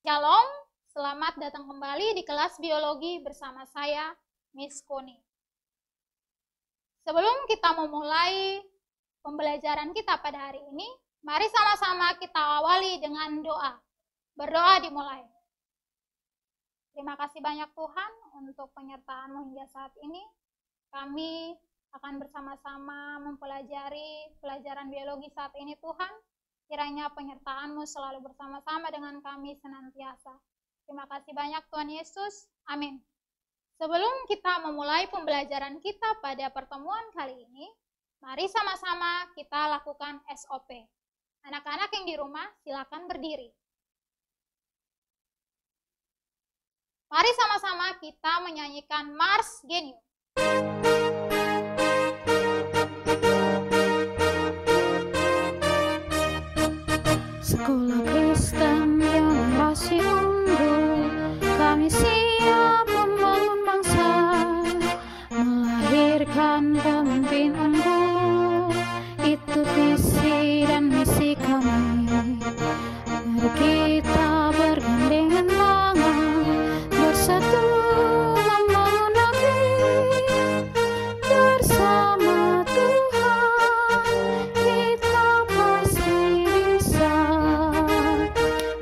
Shalom, selamat datang kembali di kelas biologi bersama saya, Miss Koni. Sebelum kita memulai pembelajaran kita pada hari ini, mari sama-sama kita awali dengan doa. Berdoa dimulai. Terima kasih banyak Tuhan untuk penyertaan-Mu hingga saat ini. Kami akan bersama-sama mempelajari pelajaran biologi saat ini Tuhan. Kiranya penyertaan-Mu selalu bersama-sama dengan kami senantiasa. Terima kasih banyak Tuhan Yesus. Amin. Sebelum kita memulai pembelajaran kita pada pertemuan kali ini, mari sama-sama kita lakukan SOP. Anak-anak yang di rumah silakan berdiri. Mari sama-sama kita menyanyikan Mars Genius. Sekolah Kristen generasi unggul, kami siap membangun bangsa, melahirkan pemimpin unggul. Itu visi dan misi kami. Mari kita bergandengan tangan, bersatu membangun negeri. Bersama Tuhan kita pasti bisa.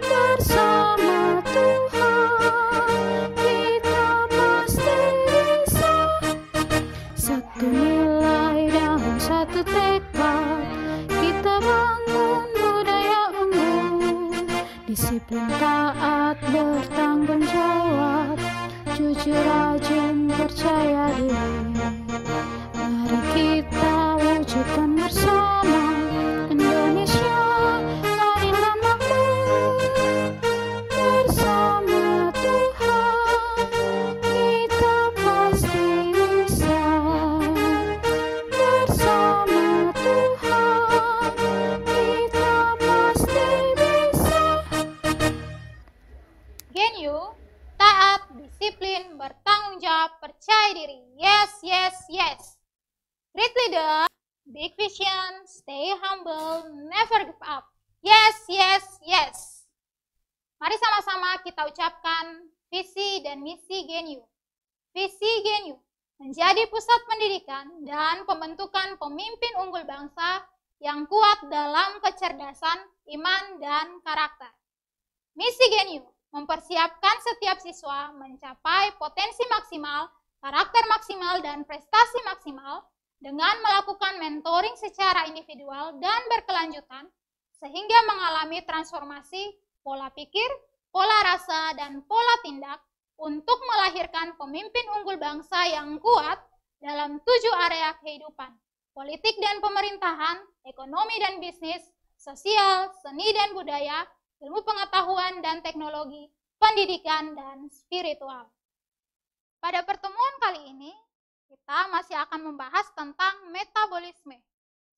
Bersama Tuhan kita pasti bisa. Satu nilai dalam satu tekad, kita bangun budaya unggul. Disiplin, taat, bertanggung jawab, jujur, rajin, percaya diri. Mari kita wujudkan bersama Indonesia adil dan makmur. Bersama Tuhan kita pasti bisa. Bersama Tuhan kita pasti bisa. Geniu, taat, disiplin, bertanggung jawab, percaya diri. Yes, yes, yes. Great leader, big vision, stay humble, never give up. Yes, yes, yes. Mari sama-sama kita ucapkan visi dan misi Geniu. Visi Geniu menjadi pusat pendidikan dan pembentukan pemimpin unggul bangsa yang kuat dalam kecerdasan, iman, dan karakter. Misi Geniu mempersiapkan setiap siswa mencapai potensi maksimal, karakter maksimal, dan prestasi maksimal dengan melakukan mentoring secara individual dan berkelanjutan sehingga mengalami transformasi pola pikir, pola rasa, dan pola tindak untuk melahirkan pemimpin unggul bangsa yang kuat dalam 7 area kehidupan: politik dan pemerintahan, ekonomi dan bisnis, sosial, seni dan budaya, ilmu pengetahuan dan teknologi, pendidikan, dan spiritual. Pada pertemuan kali ini, kita masih akan membahas tentang metabolisme.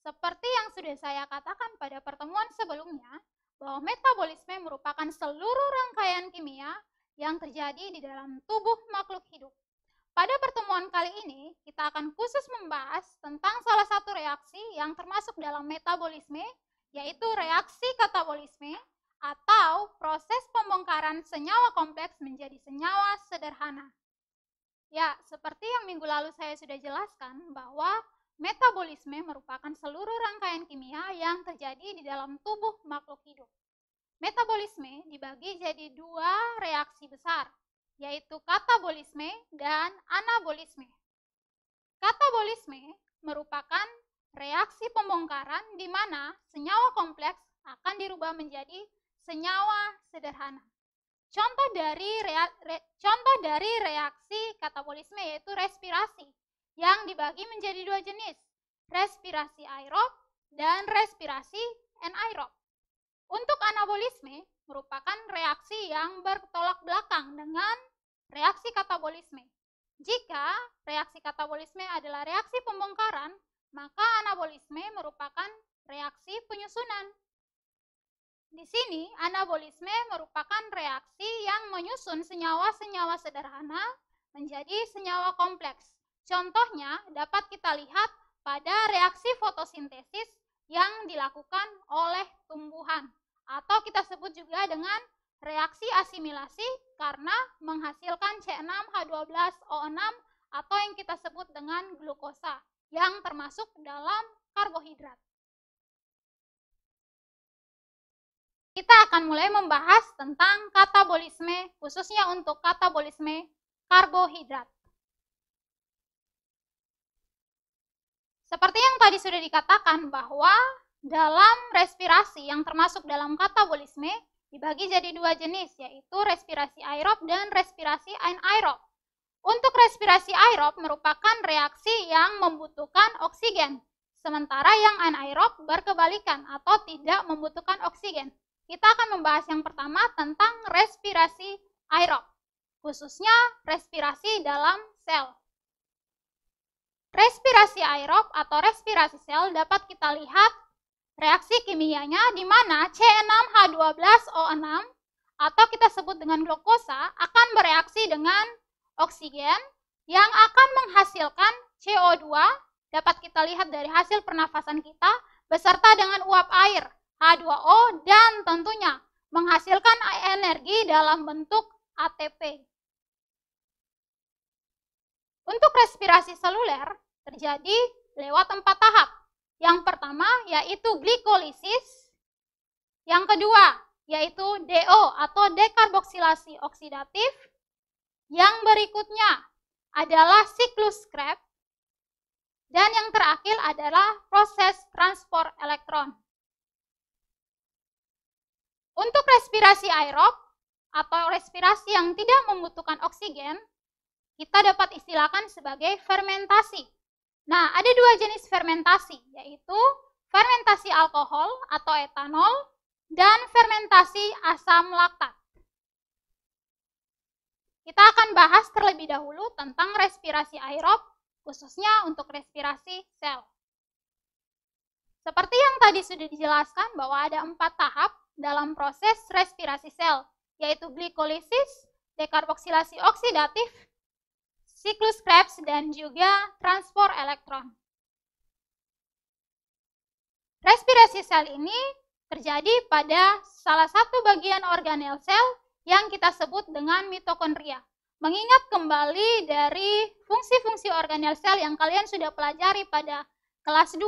Seperti yang sudah saya katakan pada pertemuan sebelumnya, bahwa metabolisme merupakan seluruh rangkaian kimia yang terjadi di dalam tubuh makhluk hidup. Pada pertemuan kali ini, kita akan khusus membahas tentang salah satu reaksi yang termasuk dalam metabolisme, yaitu reaksi katabolisme atau proses pembongkaran senyawa kompleks menjadi senyawa sederhana. Ya, seperti yang minggu lalu saya sudah jelaskan bahwa metabolisme merupakan seluruh rangkaian kimia yang terjadi di dalam tubuh makhluk hidup. Metabolisme dibagi jadi 2 reaksi besar, yaitu katabolisme dan anabolisme. Katabolisme merupakan reaksi pembongkaran di mana senyawa kompleks akan dirubah menjadi senyawa sederhana. Contoh dari reaksi katabolisme yaitu respirasi yang dibagi menjadi 2 jenis, respirasi aerob dan respirasi anaerob. Untuk anabolisme merupakan reaksi yang bertolak belakang dengan reaksi katabolisme. Jika reaksi katabolisme adalah reaksi pembongkaran, maka anabolisme merupakan reaksi penyusunan. Di sini, anabolisme merupakan reaksi yang menyusun senyawa-senyawa sederhana menjadi senyawa kompleks. Contohnya dapat kita lihat pada reaksi fotosintesis yang dilakukan oleh tumbuhan, atau kita sebut juga dengan reaksi asimilasi karena menghasilkan C6H12O6 atau yang kita sebut dengan glukosa yang termasuk dalam karbohidrat. Kita akan mulai membahas tentang katabolisme, khususnya untuk katabolisme karbohidrat. Seperti yang tadi sudah dikatakan bahwa dalam respirasi yang termasuk dalam katabolisme dibagi jadi dua jenis, yaitu respirasi aerob dan respirasi anaerob. Untuk respirasi aerob merupakan reaksi yang membutuhkan oksigen, sementara yang anaerob berkebalikan atau tidak membutuhkan oksigen. Kita akan membahas yang pertama tentang respirasi aerob, khususnya respirasi dalam sel. Respirasi aerob atau respirasi sel dapat kita lihat reaksi kimianya di mana C6H12O6 atau kita sebut dengan glukosa akan bereaksi dengan oksigen yang akan menghasilkan CO2, dapat kita lihat dari hasil pernafasan kita, beserta dengan uap air, H2O, dan tentunya menghasilkan energi dalam bentuk ATP. Untuk respirasi seluler terjadi lewat 4 tahap. Yang pertama yaitu glikolisis, yang kedua yaitu DO atau dekarboksilasi oksidatif, yang berikutnya adalah siklus Krebs, dan yang terakhir adalah proses transport elektron. Untuk respirasi aerob atau respirasi yang tidak membutuhkan oksigen, kita dapat istilahkan sebagai fermentasi. Nah, ada dua jenis fermentasi, yaitu fermentasi alkohol atau etanol dan fermentasi asam laktat. Kita akan bahas terlebih dahulu tentang respirasi aerob, khususnya untuk respirasi sel. Seperti yang tadi sudah dijelaskan bahwa ada 4 tahap dalam proses respirasi sel, yaitu glikolisis, dekarboksilasi oksidatif, siklus Krebs, dan juga transport elektron. Respirasi sel ini terjadi pada salah satu bagian organel sel yang kita sebut dengan mitokondria. Mengingat kembali dari fungsi-fungsi organel sel yang kalian sudah pelajari pada kelas 2,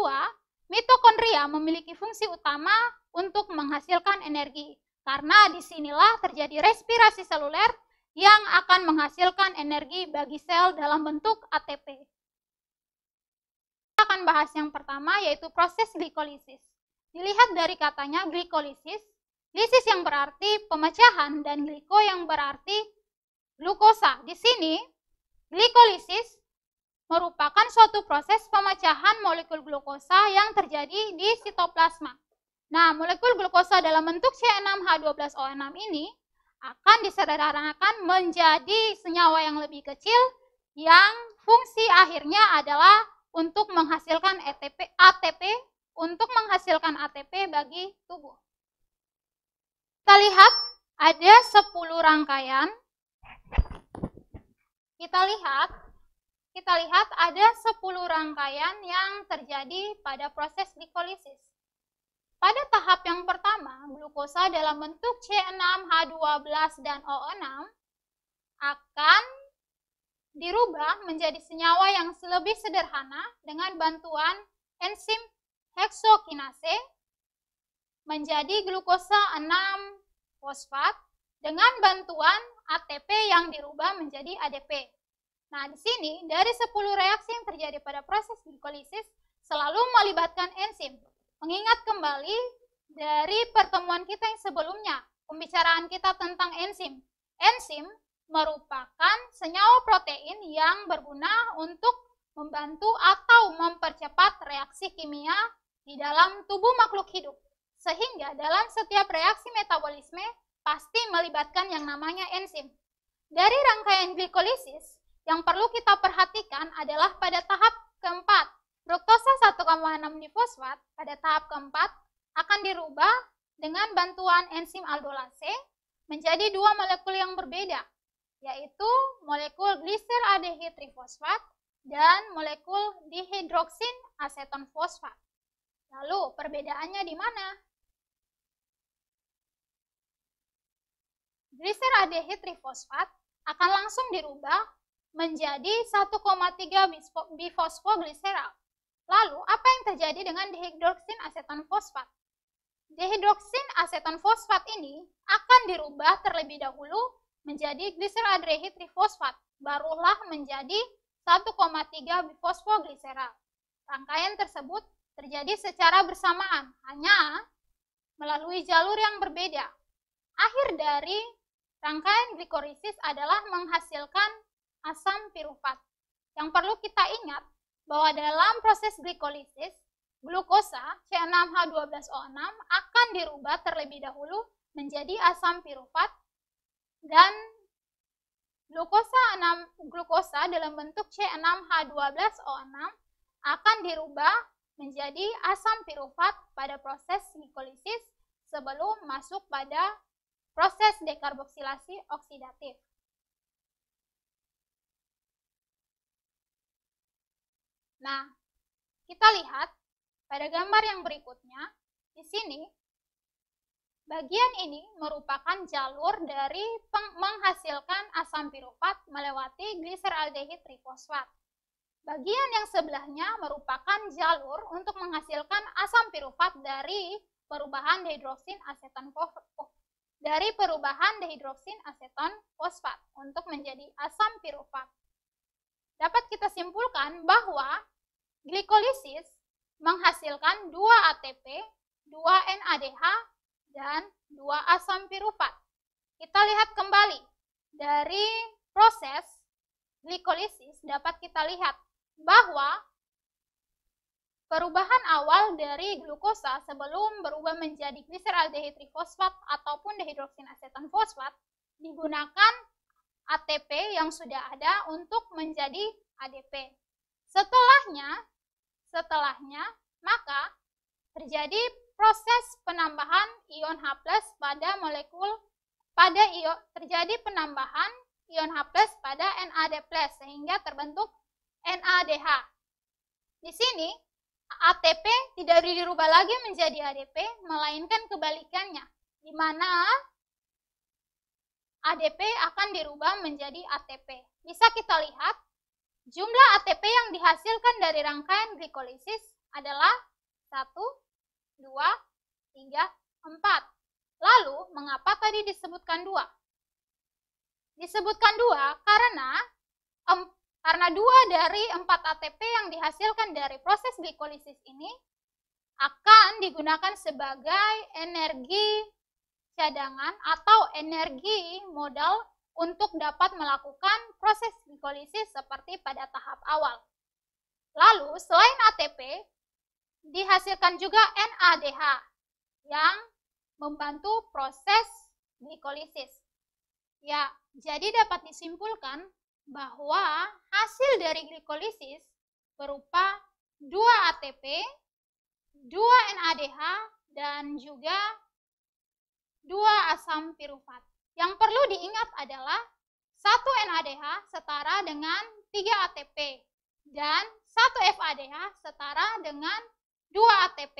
mitokondria memiliki fungsi utama untuk menghasilkan energi. Karena disinilah terjadi respirasi seluler yang akan menghasilkan energi bagi sel dalam bentuk ATP. Kita akan bahas yang pertama yaitu proses glikolisis. Dilihat dari katanya glikolisis, lisis yang berarti pemecahan dan gliko yang berarti glukosa. Di sini, glikolisis merupakan suatu proses pemecahan molekul glukosa yang terjadi di sitoplasma. Nah, molekul glukosa dalam bentuk C6H12O6 ini akan disederhanakan menjadi senyawa yang lebih kecil yang fungsi akhirnya adalah untuk menghasilkan ATP untuk menghasilkan ATP bagi tubuh. Kita lihat ada 10 rangkaian. Kita lihat ada 10 rangkaian yang terjadi pada proses glikolisis. Pada tahap yang pertama, glukosa dalam bentuk C6H12 dan O6 akan dirubah menjadi senyawa yang lebih sederhana dengan bantuan enzim heksokinase menjadi glukosa 6-fosfat dengan bantuan ATP yang dirubah menjadi ADP. Nah, di sini dari 10 reaksi yang terjadi pada proses glikolisis selalu melibatkan enzim. Mengingat kembali dari pertemuan kita yang sebelumnya, pembicaraan kita tentang enzim. Enzim merupakan senyawa protein yang berguna untuk membantu atau mempercepat reaksi kimia di dalam tubuh makhluk hidup. Sehingga dalam setiap reaksi metabolisme pasti melibatkan yang namanya enzim. Dari rangkaian glikolisis, yang perlu kita perhatikan adalah pada tahap keempat. Fruktosa 1,6 difosfat pada tahap keempat akan dirubah dengan bantuan enzim aldolase menjadi 2 molekul yang berbeda, yaitu molekul gliseraldehid trifosfat dan molekul dihidroksin aseton fosfat. Lalu perbedaannya di mana? gliseraldehid trifosfat akan langsung dirubah menjadi 1,3 bifosfogliserol. Lalu, apa yang terjadi dengan dihidroksin aseton fosfat? Dihidroksin aseton fosfat ini akan dirubah terlebih dahulu menjadi gliseraldehid trifosfat, barulah menjadi 1,3 bifosfogliserol. Rangkaian tersebut terjadi secara bersamaan, hanya melalui jalur yang berbeda. Akhir dari rangkaian glikolisis adalah menghasilkan asam pirufat. Yang perlu kita ingat bahwa dalam proses glikolisis, glukosa C6H12O6 akan dirubah terlebih dahulu menjadi asam pirufat dan glukosa dalam bentuk C6H12O6 akan dirubah menjadi asam pirufat pada proses glikolisis sebelum masuk pada proses dekarboksilasi oksidatif. Nah, kita lihat pada gambar yang berikutnya. Di sini, bagian ini merupakan jalur dari menghasilkan asam pirufat melewati gliseraldehid trifosfat. Bagian yang sebelahnya merupakan jalur untuk menghasilkan asam pirufat dari perubahan dihidroksin aseton fosfat untuk menjadi asam pirufat. Dapat kita simpulkan bahwa glikolisis menghasilkan 2 ATP, 2 NADH, dan 2 asam pirufat. Kita lihat kembali dari proses glikolisis dapat kita lihat bahwa perubahan awal dari glukosa sebelum berubah menjadi gliseraldehid trifosfat ataupun dihidroksin aseton fosfat digunakan ATP yang sudah ada untuk menjadi ADP. Setelahnya maka terjadi proses penambahan ion H+ pada terjadi penambahan ion H+ pada NAD+ sehingga terbentuk NADH. Di sini ATP tidak dirubah lagi menjadi ADP, melainkan kebalikannya, di mana ADP akan dirubah menjadi ATP. Bisa kita lihat, jumlah ATP yang dihasilkan dari rangkaian glikolisis adalah 1, 2, 3, 4. Lalu, mengapa tadi disebutkan 2? Disebutkan 2 karena 2 dari 4 ATP yang dihasilkan dari proses glikolisis ini akan digunakan sebagai energi cadangan atau energi modal untuk dapat melakukan proses glikolisis seperti pada tahap awal. Lalu, selain ATP, dihasilkan juga NADH yang membantu proses glikolisis. Ya, jadi dapat disimpulkan bahwa hasil dari glikolisis berupa 2 ATP, 2 NADH, dan juga 2 asam pirufat. Yang perlu diingat adalah 1 NADH setara dengan 3 ATP dan 1 FADH setara dengan 2 ATP.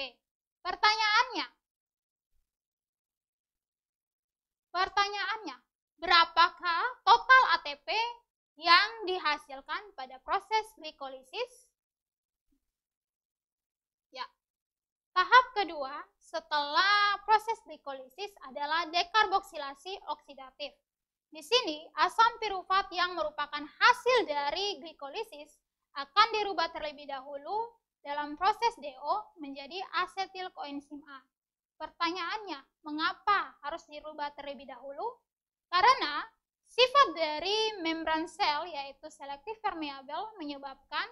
Pertanyaannya, berapakah total ATP yang dihasilkan pada proses glikolisis? Ya, tahap kedua setelah proses glikolisis adalah dekarboksilasi oksidatif. Di sini, asam pirufat yang merupakan hasil dari glikolisis akan dirubah terlebih dahulu dalam proses DO menjadi asetil koenzim A. Pertanyaannya, mengapa harus dirubah terlebih dahulu? Karena sifat dari membran sel yaitu selektif permeabel menyebabkan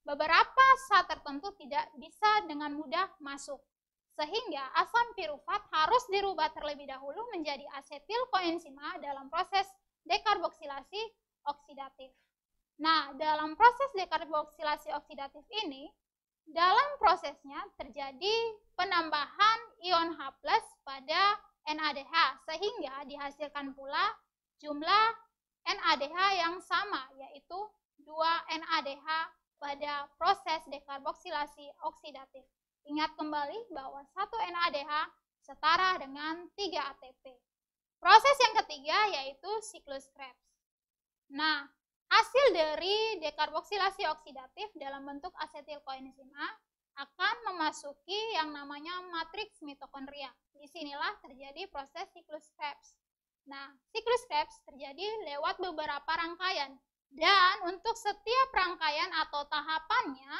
beberapa zat tertentu tidak bisa dengan mudah masuk. Sehingga asam pirufat harus dirubah terlebih dahulu menjadi asetil koenzim A dalam proses dekarboksilasi oksidatif. Nah, dalam proses dekarboksilasi oksidatif ini, dalam prosesnya terjadi penambahan ion H+ pada NADH sehingga dihasilkan pula jumlah NADH yang sama, yaitu 2 NADH pada proses dekarboksilasi oksidatif. Ingat kembali bahwa 1 NADH setara dengan 3 ATP. Proses yang ketiga yaitu siklus Krebs. Nah, hasil dari dekarboksilasi oksidatif dalam bentuk asetil koenzim A akan memasuki yang namanya matriks mitokondria. Disinilah terjadi proses siklus Krebs. Nah, siklus Krebs terjadi lewat beberapa rangkaian. Dan untuk setiap rangkaian atau tahapannya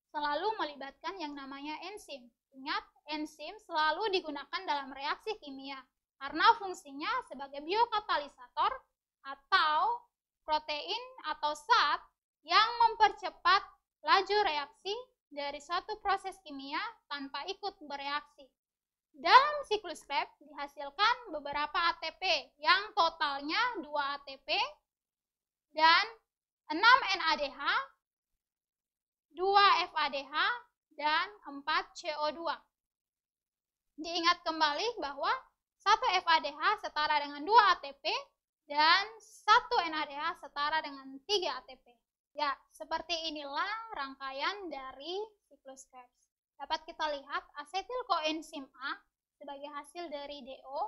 selalu melibatkan yang namanya enzim. Ingat, enzim selalu digunakan dalam reaksi kimia karena fungsinya sebagai biokatalisator atau protein atau zat yang mempercepat laju reaksi dari suatu proses kimia tanpa ikut bereaksi. Dalam siklus Krebs dihasilkan beberapa ATP yang totalnya 2 ATP dan 6 NADH, 2 FADH, dan 4 CO2. Diingat kembali bahwa 1 FADH setara dengan 2 ATP dan 1 NADH setara dengan 3 ATP. Ya, seperti inilah rangkaian dari siklus Krebs. Dapat kita lihat asetil koenzim A sebagai hasil dari DO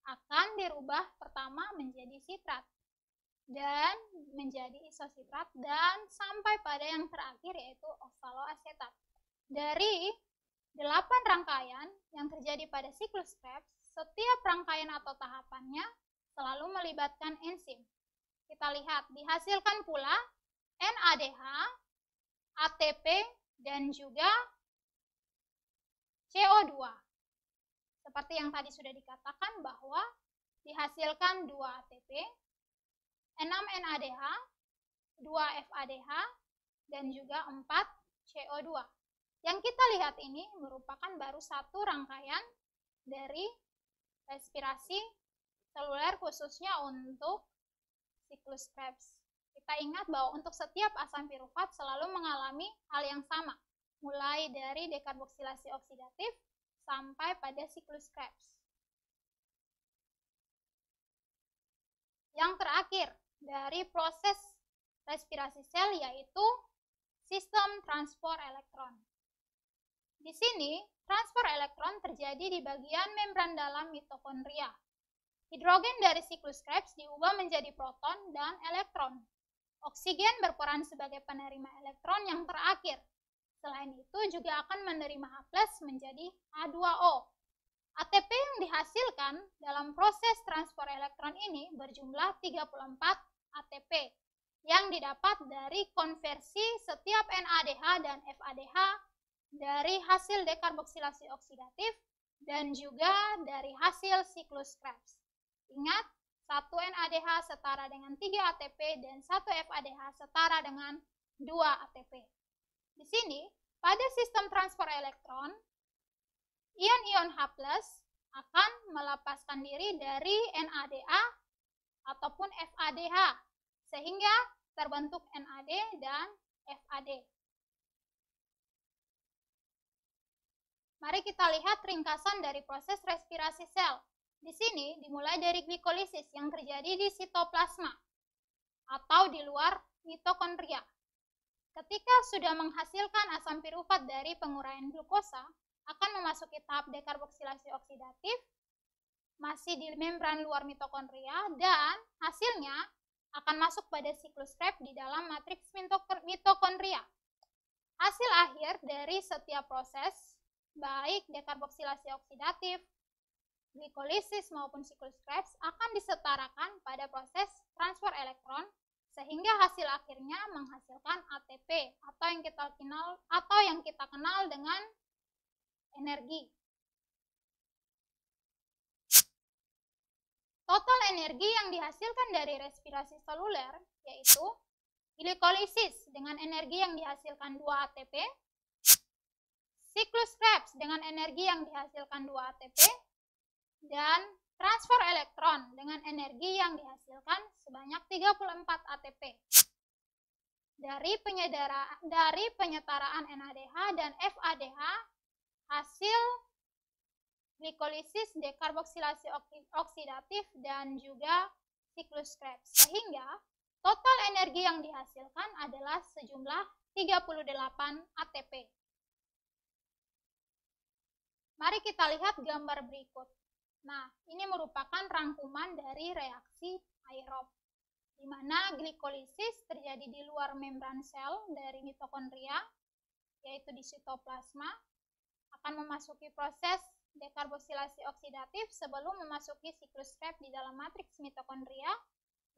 akan dirubah pertama menjadi sitrat dan menjadi isositrat dan sampai pada yang terakhir yaitu oksaloasetat. Dari 8 rangkaian yang terjadi pada siklus Krebs, setiap rangkaian atau tahapannya selalu melibatkan enzim. Kita lihat, dihasilkan pula NADH, ATP, dan juga CO2. Seperti yang tadi sudah dikatakan bahwa dihasilkan 2 ATP, 6 NADH, 2 FADH, dan juga 4 CO2. Yang kita lihat ini merupakan baru satu rangkaian dari respirasi seluler khususnya untuk siklus Krebs. Kita ingat bahwa untuk setiap asam pirufat selalu mengalami hal yang sama, mulai dari dekarboksilasi oksidatif sampai pada siklus Krebs. Yang terakhir dari proses respirasi sel yaitu sistem transport elektron. Di sini, transfer elektron terjadi di bagian membran dalam mitokondria. Hidrogen dari siklus Krebs diubah menjadi proton dan elektron. Oksigen berperan sebagai penerima elektron yang terakhir. Selain itu juga akan menerima H+ menjadi H2O. ATP yang dihasilkan dalam proses transfer elektron ini berjumlah 34 ATP yang didapat dari konversi setiap NADH dan FADH dari hasil dekarboksilasi oksidatif dan juga dari hasil siklus Krebs. Ingat, 1 NADH setara dengan 3 ATP dan 1 FADH setara dengan 2 ATP. Di sini, pada sistem transfer elektron, ion-ion H+ akan melepaskan diri dari NADA ataupun FADH sehingga terbentuk NAD dan FAD. Mari kita lihat ringkasan dari proses respirasi sel. Di sini dimulai dari glikolisis yang terjadi di sitoplasma atau di luar mitokondria. Ketika sudah menghasilkan asam pirufat dari penguraian glukosa, akan memasuki tahap dekarboksilasi oksidatif, masih di membran luar mitokondria, dan hasilnya akan masuk pada siklus Krebs di dalam matriks mitokondria. Hasil akhir dari setiap proses, baik dekarboksilasi oksidatif, glikolisis maupun siklus Krebs akan disetarakan pada proses transfer elektron sehingga hasil akhirnya menghasilkan ATP atau yang kita kenal dengan energi. Total energi yang dihasilkan dari respirasi seluler yaitu glikolisis dengan energi yang dihasilkan 2 ATP, siklus Krebs dengan energi yang dihasilkan 2 ATP, dan transfer elektron dengan energi yang dihasilkan sebanyak 34 ATP. Dari penyetaraan NADH dan FADH, hasil glikolisis, dekarboksilasi oksidatif, dan juga siklus Krebs. Sehingga total energi yang dihasilkan adalah sejumlah 38 ATP. Mari kita lihat gambar berikut. Nah, ini merupakan rangkuman dari reaksi aerob, di mana glikolisis terjadi di luar membran sel dari mitokondria, yaitu di sitoplasma, akan memasuki proses dekarbosilasi oksidatif sebelum memasuki siklus Krebs di dalam matriks mitokondria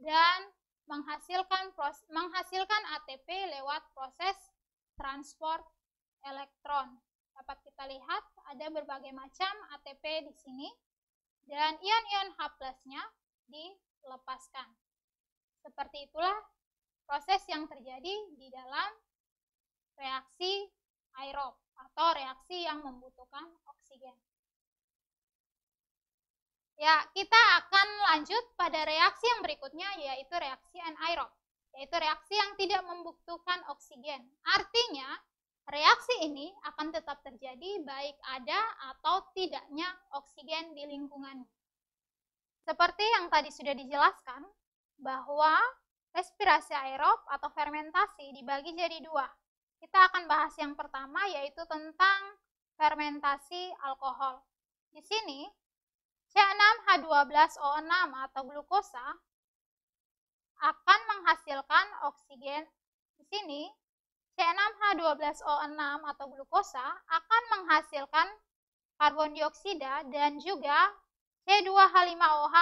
dan menghasilkan ATP lewat proses transport elektron. Dapat kita lihat ada berbagai macam ATP di sini dan ion-ion H+-nya dilepaskan. Seperti itulah proses yang terjadi di dalam reaksi aerob atau reaksi yang membutuhkan oksigen. Ya, kita akan lanjut pada reaksi yang berikutnya, yaitu reaksi anaerob, yaitu reaksi yang tidak membutuhkan oksigen. Artinya, reaksi ini akan tetap terjadi baik ada atau tidaknya oksigen di lingkungannya. Seperti yang tadi sudah dijelaskan, bahwa respirasi aerob atau fermentasi dibagi jadi dua. Kita akan bahas yang pertama, yaitu tentang fermentasi alkohol. Di sini, C6H12O6 atau glukosa akan menghasilkan oksigen. Di sini, C6H12O6 atau glukosa akan menghasilkan karbon dioksida dan juga C2H5OH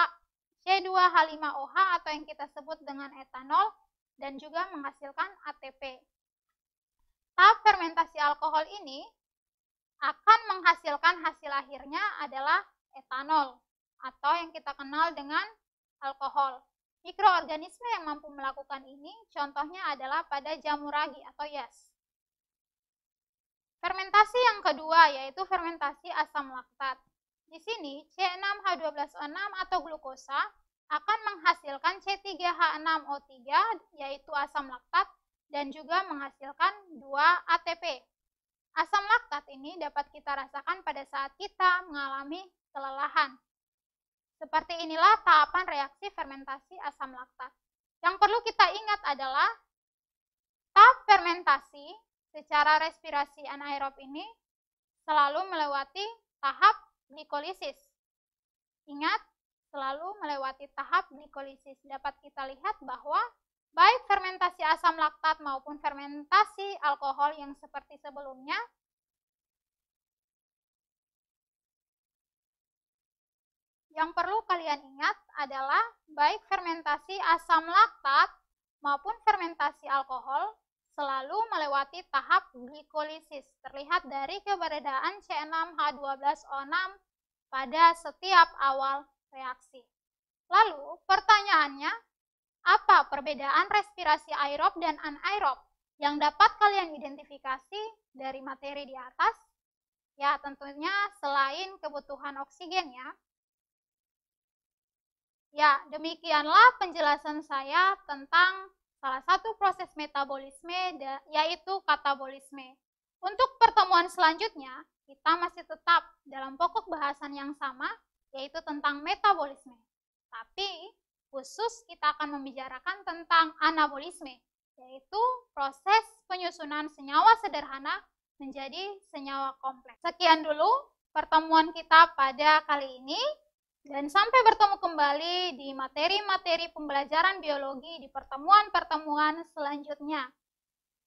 atau yang kita sebut dengan etanol dan juga menghasilkan ATP. Tahap fermentasi alkohol ini akan menghasilkan hasil akhirnya adalah etanol atau yang kita kenal dengan alkohol. Mikroorganisme yang mampu melakukan ini contohnya adalah pada jamur ragi atau yeast. Fermentasi yang kedua yaitu fermentasi asam laktat. Di sini C6H12O6 atau glukosa akan menghasilkan C3H6O3 yaitu asam laktat dan juga menghasilkan 2 ATP. Asam laktat ini dapat kita rasakan pada saat kita mengalami kelelahan. Seperti inilah tahapan reaksi fermentasi asam laktat. Yang perlu kita ingat adalah tahap fermentasi secara respirasi anaerob ini selalu melewati tahap glikolisis. Ingat, selalu melewati tahap glikolisis. Dapat kita lihat bahwa baik fermentasi asam laktat maupun fermentasi alkohol yang seperti sebelumnya, yang perlu kalian ingat adalah baik fermentasi asam laktat maupun fermentasi alkohol selalu melewati tahap glikolisis. Terlihat dari keberadaan C6H12O6 pada setiap awal reaksi. Lalu pertanyaannya, apa perbedaan respirasi aerob dan anaerob yang dapat kalian identifikasi dari materi di atas? Ya, tentunya selain kebutuhan oksigen ya. Ya, demikianlah penjelasan saya tentang salah satu proses metabolisme yaitu katabolisme. Untuk pertemuan selanjutnya, kita masih tetap dalam pokok bahasan yang sama yaitu tentang metabolisme. Tapi khusus kita akan membicarakan tentang anabolisme, yaitu proses penyusunan senyawa sederhana menjadi senyawa kompleks. Sekian dulu pertemuan kita pada kali ini. Dan sampai bertemu kembali di materi-materi pembelajaran biologi di pertemuan-pertemuan selanjutnya.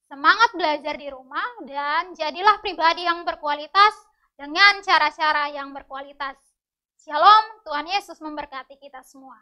Semangat belajar di rumah dan jadilah pribadi yang berkualitas dengan cara-cara yang berkualitas. Shalom, Tuhan Yesus memberkati kita semua.